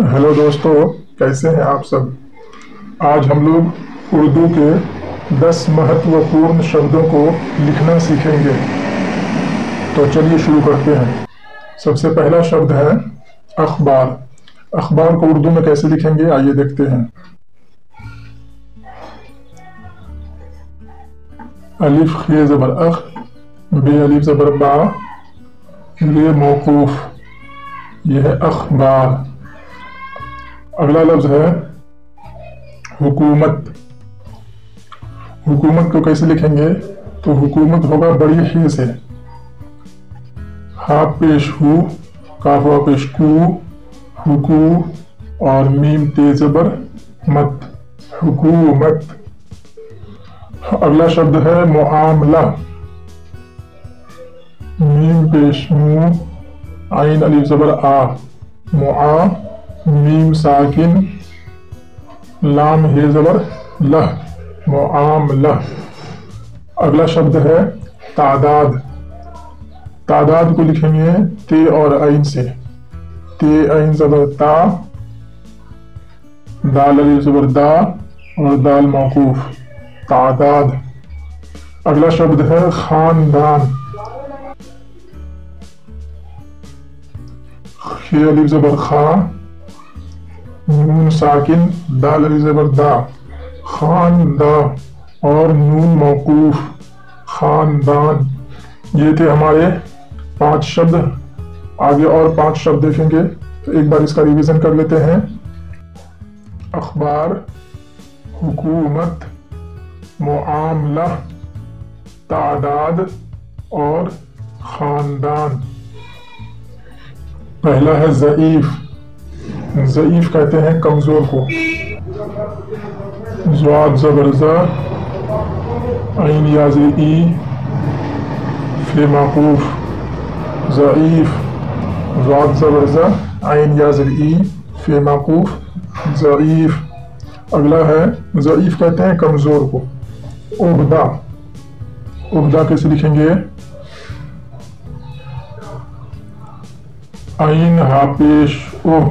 Hello दोस्तों, कैसे हैं आप सब। आज हम लोग उर्दू के 10 महत्वपूर्ण शब्दों को लिखना सीखेंगे। तो चलिए शुरू करते हैं। सबसे पहला शब्द है अखबार। अखबार को उर्दू में कैसे लिखेंगे आइए देखते हैं। अलिफ खे ज़बर अख, बे अलिफ ज़बर बा, रे मौकूफ, यह है अखबार। अगला लफ्ज है हुकूमत। हुकूमत को कैसे लिखेंगे तो हुकूमत होगा बड़ी ही से, हा पेश हु, काफ वा पेश कू, हुकू और मीम तेज ज़बर मत, हुकूमत। अगला शब्द है मुआमला। मीम पेश मू, आइन अलिफ ज़बर आ, मुआ, मीम साकिन, लाम हे ज़बर लह, मुआमला। अगला शब्द है तादाद। तादाद को लिखेंगे ते और आइन से, ते आइन ज़बर ता, दाल अलिफ ज़बर दा और दाल मौकूफ, तादाद। अगला शब्द है खानदान। खे अलिफ ज़बर खा, नून साकिन, दाल अलिफ ज़बर दा, खानदा और नून मौकूफ, खानदान। ये थे हमारे 5 शब्द। आगे और 5 शब्द देखेंगे तो एक बार इसका रिवीजन कर लेते हैं। अखबार, हुकूमत, मुआमला, तादाद और खानदान। पहला है ज़ईफ। ज़ईफ कहते हैं कमजोर को। ज़ाद ज़बर ज़ा, आइन या ज़ई, फे माकूफ, ज़ईफ। ज़ाद ज़बर ज़ा, आइन या ज़ई, फे माकूफ, ज़ईफ। अगला है ज़ईफ कहते हैं कमजोर को। उहदा। उहदा कैसे लिखेंगे, आइन हा पेश ओह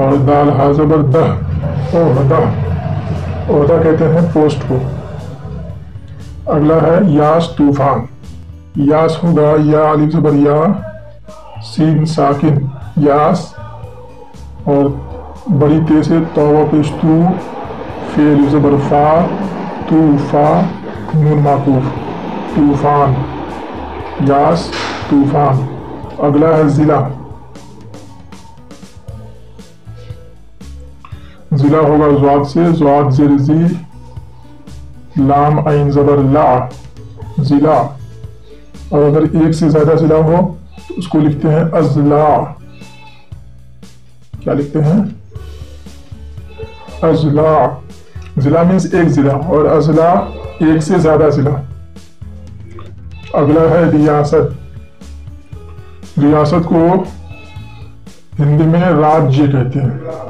और दाल हा ज़बर दह, ओहदा। ओहदा कहते हैं पोस्ट को। अगला है यास तूफान। यास होगा या अलिफ ज़बर या, सीन साकिन, यास और बड़ी ते से तौवा पेश तू, फे अलिफ ज़बर फा, तूफा, नून माकूफ, तूफान, यास तूफान। अगला है जिला। जिला होगा ज़ाद से, ज़ाद ज़ेर ज़ी, लाम आइन ज़बर ला, जिला। और अगर एक से ज्यादा जिला हो तो उसको लिखते हैं अज़ला। क्या लिखते हैं, अज़ला। जिला मीन्स एक जिला और अज़ला एक से ज्यादा जिला। अगला है रियासत। रियासत को हिंदी में राज्य कहते हैं।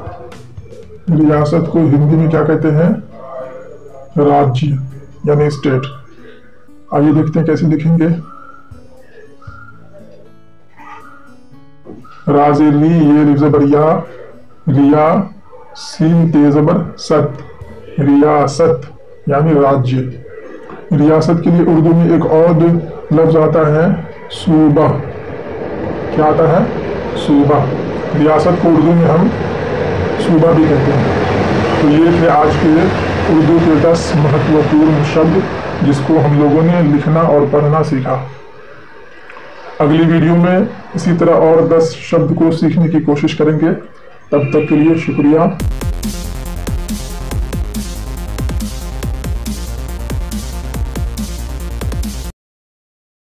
रियासत को हिंदी में क्या कहते हैं, राज्य यानी स्टेट। आइए देखते हैं कैसे लिखेंगे। राज़े री, ये रिफ ज़बर या, रिया, सीन ते ज़बर सत, रियासत यानी राज्य। रियासत के लिए उर्दू में एक और लफ्ज आता है सूबा। क्या आता है, सूबा। रियासत को उर्दू में हम सूबा भी कहते हैं। तो ये थे आज के उर्दू के 10 महत्वपूर्ण शब्द जिसको हम लोगों ने लिखना और पढ़ना सीखा। अगली वीडियो में इसी तरह और 10 शब्द को सीखने की कोशिश करेंगे। तब तक के लिए शुक्रिया।